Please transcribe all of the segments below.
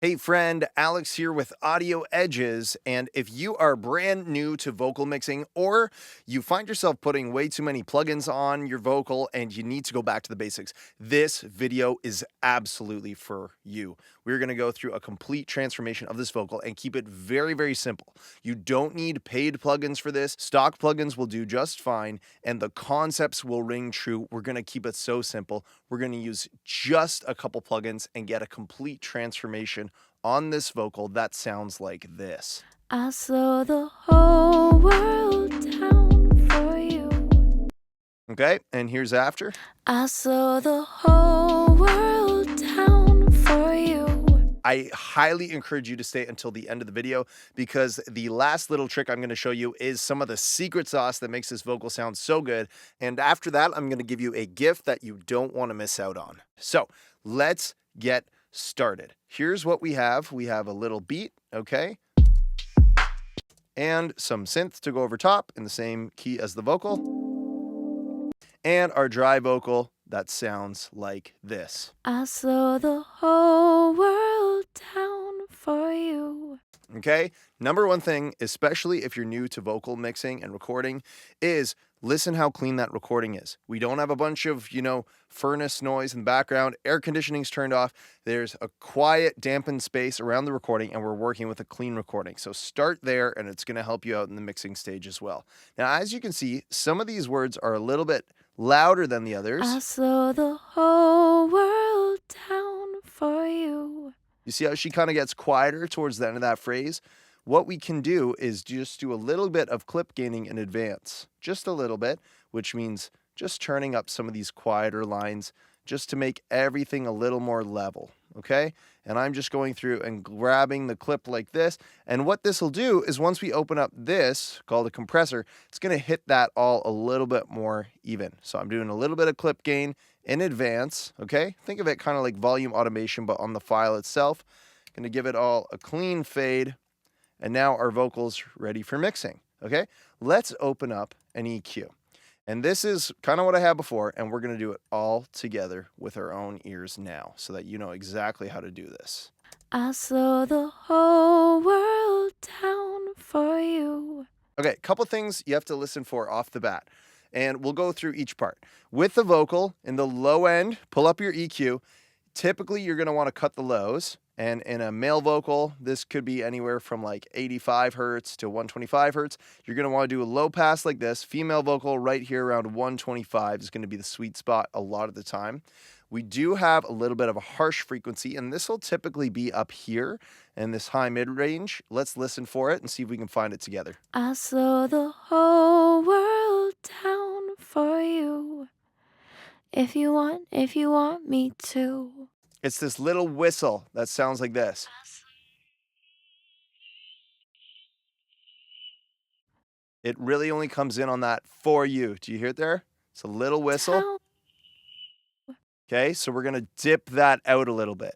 Hey friend, Alex here with Audio Edges, and if you are brand new to vocal mixing or you find yourself putting way too many plugins on your vocal and you need to go back to the basics, this video is absolutely for you. We're going to go through a complete transformation of this vocal and keep it very, very simple. You don't need paid plugins for this. Stock plugins will do just fine, and the concepts will ring true. We're going to keep it so simple. We're going to use just a couple plugins and get a complete transformation on this vocal that sounds like this. I slow the whole world down for you. Okay, and here's after. I slow the whole world down for you. I highly encourage you to stay until the end of the video because the last little trick I'm going to show you is some of the secret sauce that makes this vocal sound so good. And after that, I'm going to give you a gift that you don't want to miss out on. So let's get started. Here's what we have. We have a little beat, okay? And some synth to go over top in the same key as the vocal. And our dry vocal that sounds like this. I slow the whole world down for you. Okay, number one thing, especially if you're new to vocal mixing and recording, is listen how clean that recording is. We don't have a bunch of, furnace noise in the background. Air conditioning's turned off. There's a quiet, dampened space around the recording, and we're working with a clean recording. So start there, and it's going to help you out in the mixing stage as well. Now, as you can see, some of these words are a little bit louder than the others. I slow the whole world down for you. You see how she kind of gets quieter towards the end of that phrase? What we can do is just do a little bit of clip gaining in advance, just a little bit, which means just turning up some of these quieter lines just to make everything a little more level, okay? And I'm just going through and grabbing the clip like this. And what this will do is once we open up this, called a compressor, it's going to hit that all a little bit more even. So I'm doing a little bit of clip gain in advance, okay? Think of it kind of like volume automation, but on the file itself. Going to give it all a clean fade. And now our vocal's ready for mixing, okay? Let's open up an EQ. And this is kind of what I had before, and we're going to do it all together with our own ears now so that you know exactly how to do this. I slow the whole world down for you. Okay, a couple things you have to listen for off the bat, and we'll go through each part. With the vocal, in the low end, pull up your EQ. Typically, you're going to want to cut the lows. And in a male vocal, this could be anywhere from like 85 hertz to 125 hertz. You're going to want to do a low pass like this. Female vocal right here around 125 is going to be the sweet spot a lot of the time. We do have a little bit of a harsh frequency, and this will typically be up here in this high mid-range. Let's listen for it and see if we can find it together. I slow the whole world down for you. If you want me to. It's this little whistle that sounds like this. It really only comes in on that for you. Do you hear it there? It's a little whistle. Okay, so we're going to dip that out a little bit.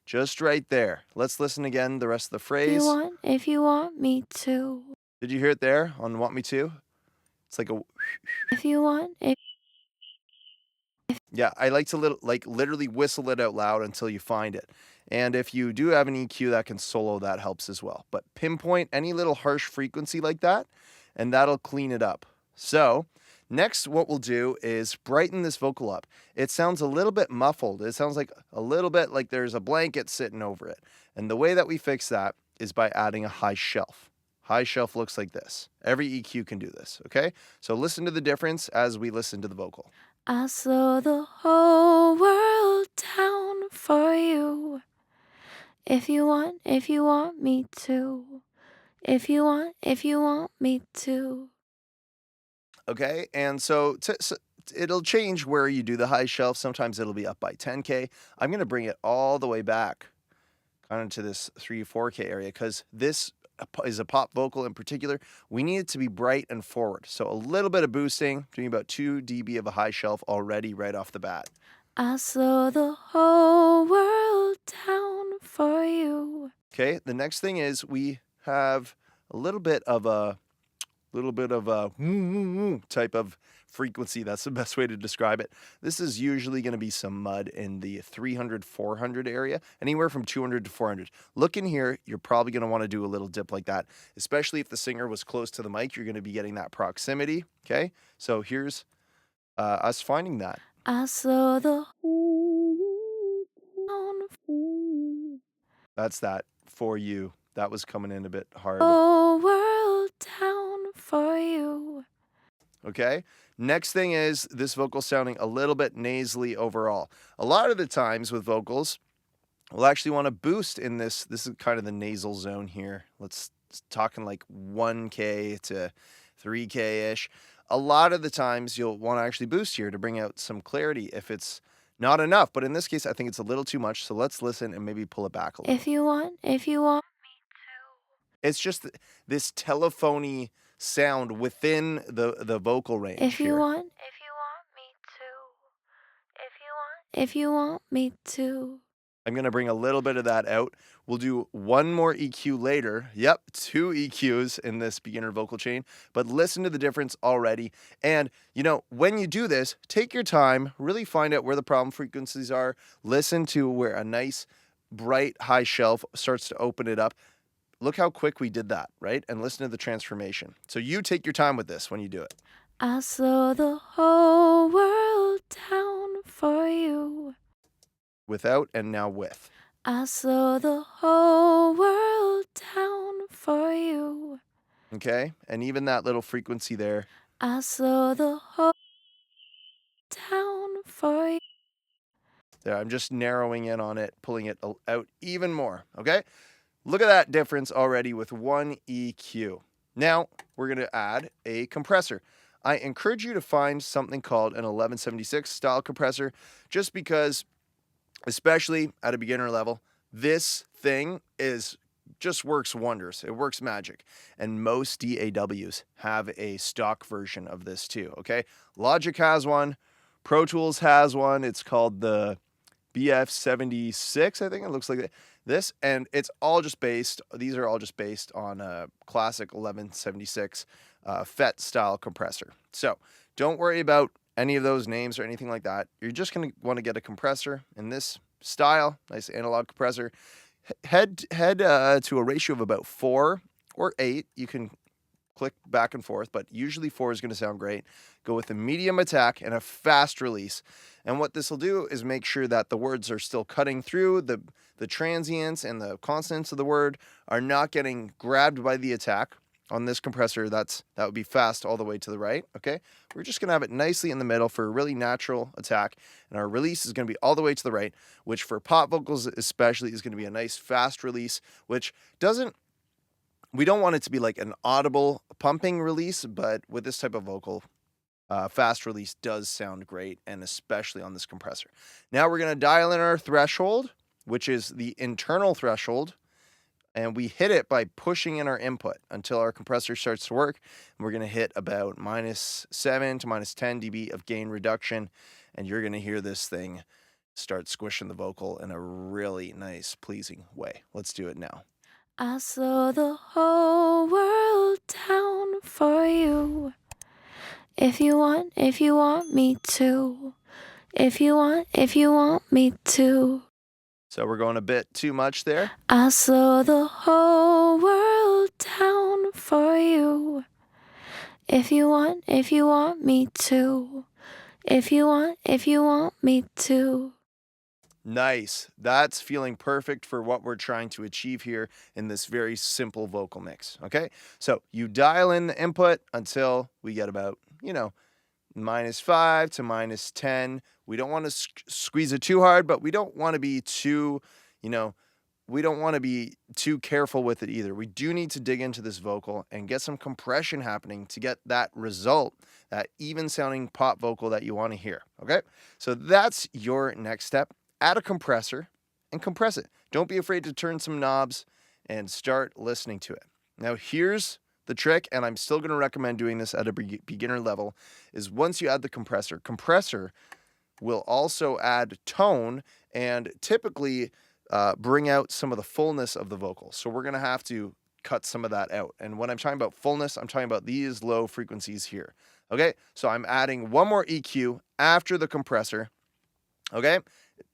Just right there. Let's listen again, the rest of the phrase. If you want me to. Did you hear it there on Want Me To? It's like a... Yeah, I like to literally whistle it out loud until you find it. And if you do have an EQ that can solo, that helps as well. But pinpoint any little harsh frequency like that, and that'll clean it up. So next, what we'll do is brighten this vocal up. It sounds a little bit muffled. It sounds like a little bit like there's a blanket sitting over it. And the way that we fix that is by adding a high shelf. High shelf looks like this. Every EQ can do this, okay? So listen to the difference as we listen to the vocal. I slow the whole world down for you. If you want me to. If you want me to. Okay, and so it'll change where you do the high shelf. Sometimes it'll be up by 10K. I'm going to bring it all the way back kind of to this 3-4K area because this is a pop vocal in particular. We need it to be bright and forward. So a little bit of boosting, doing about 2 dB of a high shelf already right off the bat. I slow the whole world down for you. Okay, the next thing is we have a little bit of a type of frequency. That's the best way to describe it. This is usually going to be some mud in the 300, 400 area, anywhere from 200 to 400. Look in here, you're probably going to want to do a little dip like that, especially if the singer was close to the mic, you're going to be getting that proximity, okay? So here's us finding that. I slow the whole down. That's that for you. That was coming in a bit hard. Whole world down for you. Okay. Next thing is this vocal sounding a little bit nasally overall. A lot of the times with vocals, we'll actually want to boost in this. This is kind of the nasal zone here. Let's talking like 1K to 3K-ish. A lot of the times you'll want to actually boost here to bring out some clarity if it's not enough. But in this case, I think it's a little too much. So let's listen and maybe pull it back a little. If you want me to. It's just this telephony sound within the vocal range If you here. want me to. If you want me to. I'm going to bring a little bit of that out. We'll do one more EQ later. Yep, 2 EQs in this beginner vocal chain. But listen to the difference already. And, when you do this, take your time, really find out where the problem frequencies are. Listen to where a nice, bright, high shelf starts to open it up. Look how quick we did that, right? And listen to the transformation. So you take your time with this when you do it. I slow the whole world down for you. Without and now with. I slow the whole world down for you. Okay? And even that little frequency there. I slow the whole down for you. There, I'm just narrowing in on it, pulling it out even more, okay? Look at that difference already with 1 EQ. Now, we're going to add a compressor. I encourage you to find something called an 1176 style compressor, just because, especially at a beginner level, this thing just works wonders. It works magic. And most DAWs have a stock version of this too, okay? Logic has one. Pro Tools has one. It's called the BF76, I think it looks like this, and these are all just based on a classic 1176 FET style compressor. So don't worry about any of those names or anything like that. You're just going to want to get a compressor in this style, nice analog compressor. Head to a ratio of about 4 or 8. You can click back and forth, but usually 4 is going to sound great. Go with a medium attack and a fast release. And what this will do is make sure that the words are still cutting through, the transients and the consonants of the word are not getting grabbed by the attack. On this compressor, that would be fast all the way to the right, okay? We're just going to have it nicely in the middle for a really natural attack, and our release is going to be all the way to the right, which for pop vocals especially is going to be a nice fast release, which we don't want it to be like an audible pumping release, but with this type of vocal, fast release does sound great, and especially on this compressor. Now we're going to dial in our threshold, which is the internal threshold, and we hit it by pushing in our input until our compressor starts to work. And we're going to hit about -7 to -10 dB of gain reduction, and you're going to hear this thing start squishing the vocal in a really nice, pleasing way. Let's do it now. I slow the whole world down for you. If you want me to. If you want me to. So we're going a bit too much there. I slow the whole world down for you. If you want me to. If you want me to. Nice. That's feeling perfect for what we're trying to achieve here in this very simple vocal mix, okay? So you dial in the input until we get about, -5 to -10. We don't want to squeeze it too hard, but we don't want to be too, we don't want to be too careful with it either. We do need to dig into this vocal and get some compression happening to get that result, that even sounding pop vocal that you want to hear, okay? So that's your next step. Add a compressor and compress it. Don't be afraid to turn some knobs and start listening to it. Now here's the trick, and I'm still going to recommend doing this at a beginner level, is once you add the compressor will also add tone and typically bring out some of the fullness of the vocal. So we're going to have to cut some of that out. And when I'm talking about fullness, I'm talking about these low frequencies here. Okay, so I'm adding one more EQ after the compressor. Okay,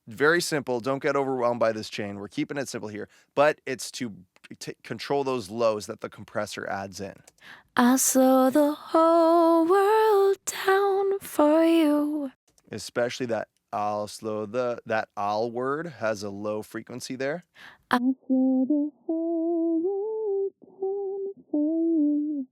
very simple. Don't get overwhelmed by this chain. We're keeping it simple here, but it's to control those lows that the compressor adds in. I slow the whole world down for you. Especially that I'll slow that I'll word has a low frequency there. I slow the whole world down for you.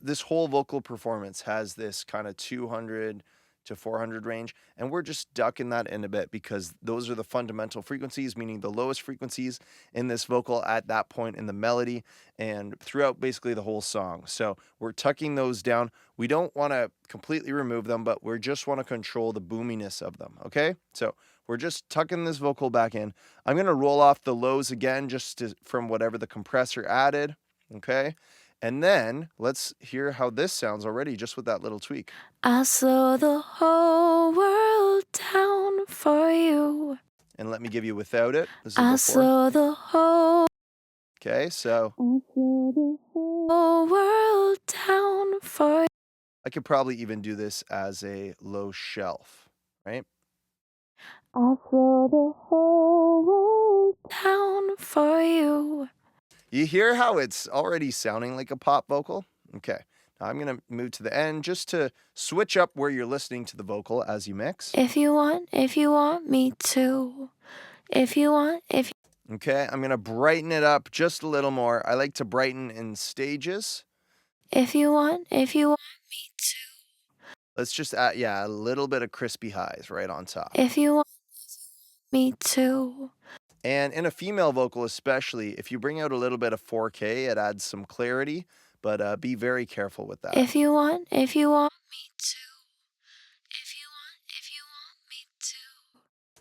This whole vocal performance has this kind of 200 to 400 range, and we're just ducking that in a bit because those are the fundamental frequencies, meaning the lowest frequencies in this vocal at that point in the melody and throughout basically the whole song. So we're tucking those down. We don't want to completely remove them, but we just want to control the boominess of them. Okay, so we're just tucking this vocal back in. I'm going to roll off the lows again from whatever the compressor added. Okay, and then let's hear how this sounds already just with that little tweak. I slow the whole world down for you. And let me give you without it. This is I before. slow the whole Okay, so world down for you. I could probably even do this as a low shelf, right? I slow the whole world down for you. You hear how it's already sounding like a pop vocal? Okay. Now I'm going to move to the end just to switch up where you're listening to the vocal as you mix. If you want me to. Okay, I'm going to brighten it up just a little more. I like to brighten in stages. If you want me to. Let's just add, a little bit of crispy highs right on top. If you want me to. And in a female vocal especially, if you bring out a little bit of 4K, it adds some clarity, but be very careful with that. If you want me to. If you want me to.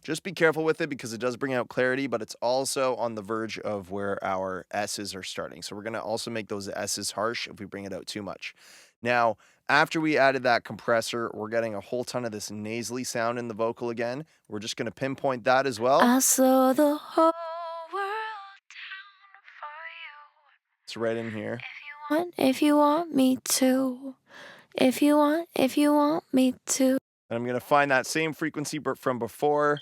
Just be careful with it because it does bring out clarity, but it's also on the verge of where our S's are starting. So we're going to also make those S's harsh if we bring it out too much. Now, after we added that compressor, we're getting a whole ton of this nasally sound in the vocal again. We're just going to pinpoint that as well. I slow the whole world down for you. It's right in here. If you want me to. If you want me to. And I'm going to find that same frequency from before.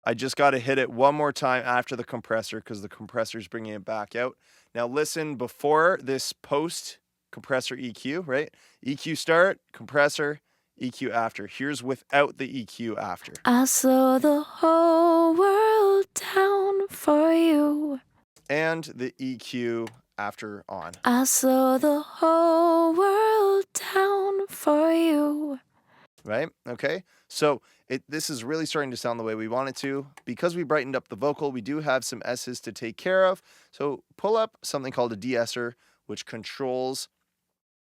I just got to hit it one more time after the compressor because the compressor is bringing it back out. Now listen before this post compressor EQ, right? EQ start, compressor, EQ after. Here's without the EQ after. I slow the whole world down for you. And the EQ after on. I slow the whole world down for you. Right? Okay. So this is really starting to sound the way we want it to. Because we brightened up the vocal, we do have some S's to take care of. So pull up something called a de-esser, which controls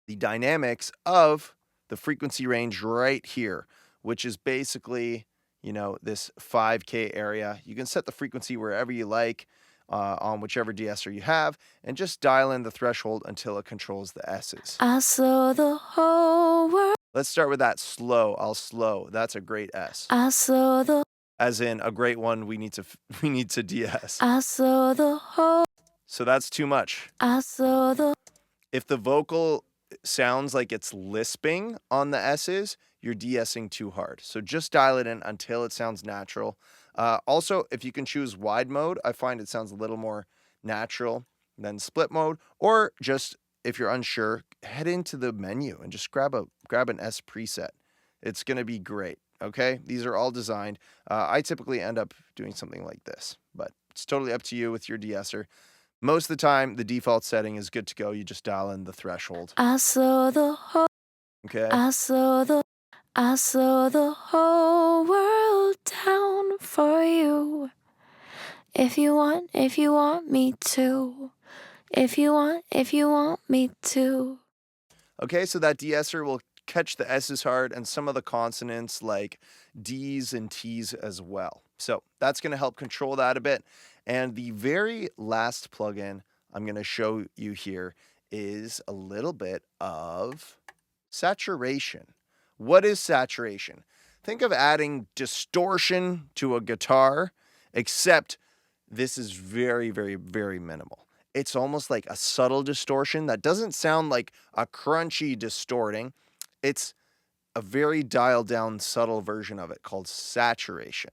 the dynamics of the frequency range right here, which is basically, this 5K area. You can set the frequency wherever you like on whichever de-esser you have, and just dial in the threshold until it controls the S's. I slow the whole world. Let's start with that slow. I'll slow. That's a great S. I slow the. As in a great one. We need to de-ess. I slow the whole. So that's too much. I slow the. If the vocal sounds like it's lisping on the S's, you're de-essing too hard. So just dial it in until it sounds natural. Also, if you can choose wide mode, I find it sounds a little more natural than split mode. Or just if you're unsure, head into the menu and just grab an S preset. It's going to be great. Okay, these are all designed. I typically end up doing something like this, but it's totally up to you with your de-esser. Most of the time, the default setting is good to go. You just dial in the threshold. I slow the whole. Okay. I slow the whole world down for you. If you want me to. If you want me to. Okay, so that de-esser will catch the S's hard and some of the consonants like D's and T's as well. So that's going to help control that a bit. And the very last plugin I'm going to show you here is a little bit of saturation. What is saturation? Think of adding distortion to a guitar, except this is very, very, very minimal. it's almost like a subtle distortion that doesn't sound like a crunchy distorting. It's a very dialed down, subtle version of it called saturation.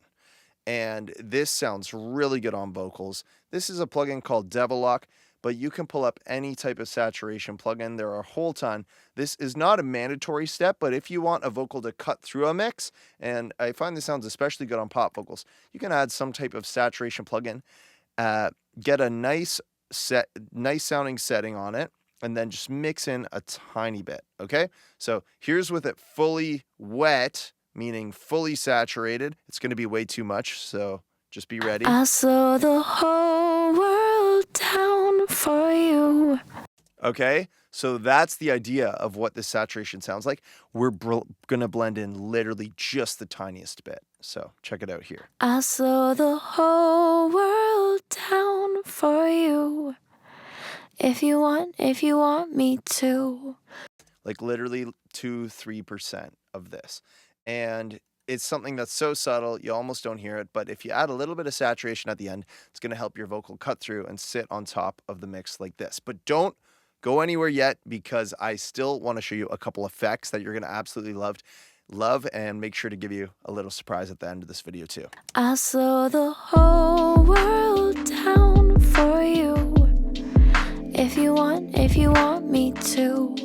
And this sounds really good on vocals. This is a plugin called Devilock, but you can pull up any type of saturation plugin. There are a whole ton. This is not a mandatory step, but if you want a vocal to cut through a mix, and I find this sounds especially good on pop vocals, you can add some type of saturation plugin, get a nice sounding setting on it, and then just mix in a tiny bit, okay? So here's with it fully wet, meaning fully saturated. It's going to be way too much, so just be ready. I slow the whole world down for you. Okay, so that's the idea of what this saturation sounds like. We're going to blend in literally just the tiniest bit. So check it out here. I slow the whole world down for you. If you want me to. Like literally 2-3% of this. And it's something that's so subtle, you almost don't hear it. But if you add a little bit of saturation at the end, it's going to help your vocal cut through and sit on top of the mix like this. But don't go anywhere yet, because I still want to show you a couple effects that you're going to absolutely love, and make sure to give you a little surprise at the end of this video too. I slow the whole world down for you. If you want me to.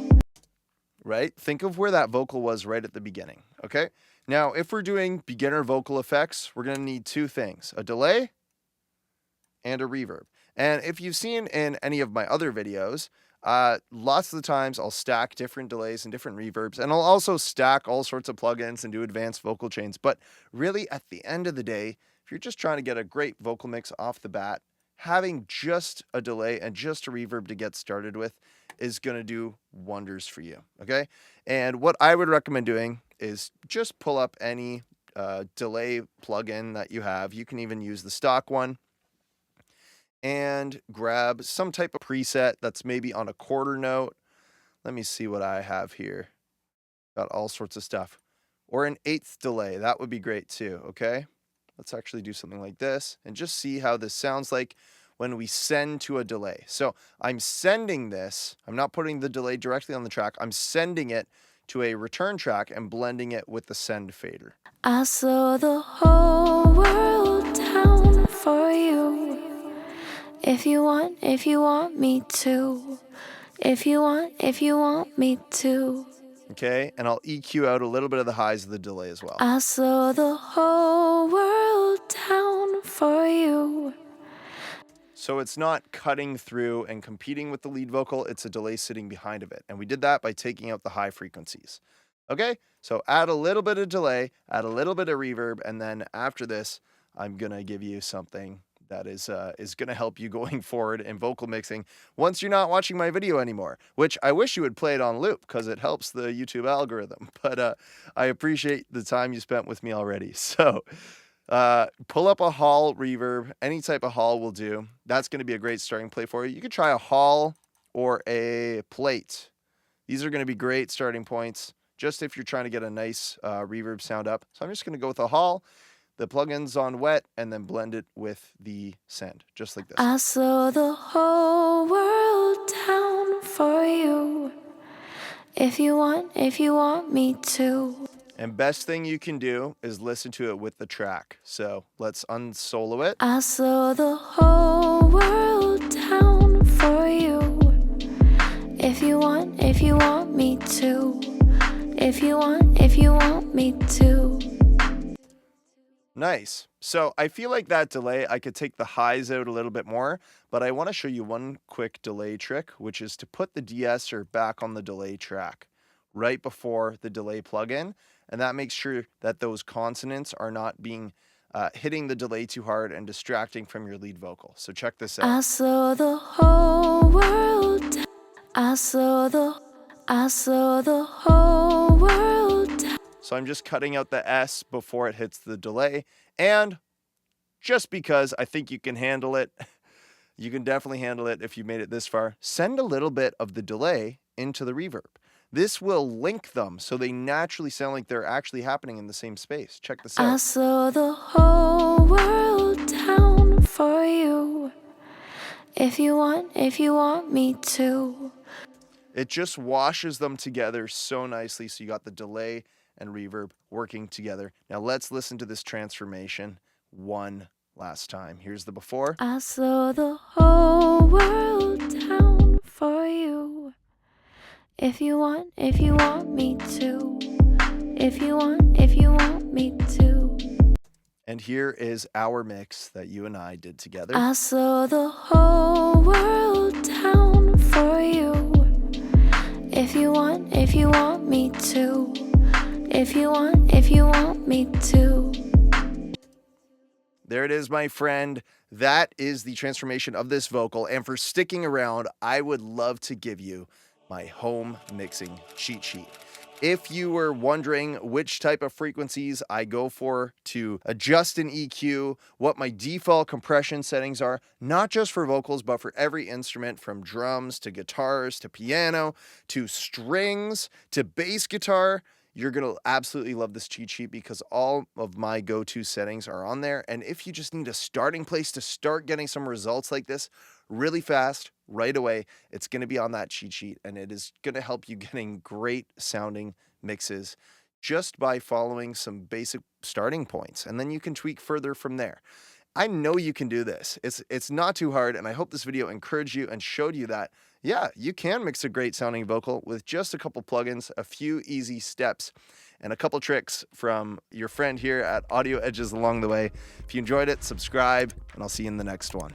Right? Think of where that vocal was right at the beginning, okay? Now, if we're doing beginner vocal effects, we're going to need two things, a delay and a reverb. And if you've seen in any of my other videos, lots of the times I'll stack different delays and different reverbs, and I'll also stack all sorts of plugins and do advanced vocal chains. But really, at the end of the day, if you're just trying to get a great vocal mix off the bat, having just a delay and just a reverb to get started with is going to do wonders for you, okay? And what I would recommend doing is just pull up any delay plugin that you have. You can even use the stock one, and grab some type of preset that's maybe on a quarter note. Let me see what I have here. Got all sorts of stuff. Or an eighth delay. That would be great too, okay? Let's actually do something like this and just see how this sounds like when we send to a delay. So I'm sending this. I'm not putting the delay directly on the track. I'm sending it to a return track and blending it with the send fader. I slow the whole world down for you. If you want me to. If you want me to. Okay, and I'll EQ out a little bit of the highs of the delay as well. I slow the whole world down for you. So it's not cutting through and competing with the lead vocal, it's a delay sitting behind of it. And we did that by taking out the high frequencies. Okay, so add a little bit of delay, add a little bit of reverb, and then after this, I'm gonna give you something that is going to help you going forward in vocal mixing once you're not watching my video anymore, which I wish you would play it on loop because it helps the YouTube algorithm. But I appreciate the time you spent with me already. So pull up a hall reverb. Any type of hall will do. That's going to be a great starting play for you. You could try a hall or a plate. These are going to be great starting points just if you're trying to get a nice reverb sound up. So I'm just going to go with a hall, the plugins on wet, and then blend it with the send, just like this. I slow the whole world down for you. If you want me to. And best thing you can do is listen to it with the track. So let's unsolo it. I slow the whole world down for you. If you want me to. If you want me to. Nice. So I feel like that delay, I could take the highs out a little bit more, but I want to show you one quick delay trick, which is to put the de-esser back on the delay track right before the delay plugin. And that makes sure that those consonants are not being hitting the delay too hard and distracting from your lead vocal. So check this out. I slow the whole world down. I slow the whole world down. So I'm just cutting out the S before it hits the delay. And just because I think you can handle it, you can definitely handle it if you made it this far, send a little bit of the delay into the reverb. This will link them so they naturally sound like they're actually happening in the same space. Check this out. I slow the whole world down for you. if you want me to. It just washes them together so nicely. So you got the delay and reverb working together. Now let's listen to this transformation one last time. Here's the before. I'll slow the whole world down for you. If you want me to. If you want me to. And here is our mix that you and I did together. I'll slow the whole world down for you. If you want me to. If you want me to. There it is, my friend. That is the transformation of this vocal. And for sticking around, I would love to give you my home mixing cheat sheet. If you were wondering which type of frequencies I go for to adjust an EQ, what my default compression settings are, not just for vocals, but for every instrument from drums to guitars to piano to strings to bass guitar, you're going to absolutely love this cheat sheet because all of my go-to settings are on there. And if you just need a starting place to start getting some results like this really fast, right away, it's going to be on that cheat sheet. And it is going to help you getting great sounding mixes just by following some basic starting points. And then you can tweak further from there. I know you can do this. It's not too hard, and I hope this video encouraged you and showed you that, yeah, you can mix a great sounding vocal with just a couple plugins, a few easy steps, and a couple tricks from your friend here at Audio Edges along the way. If you enjoyed it, subscribe, and I'll see you in the next one.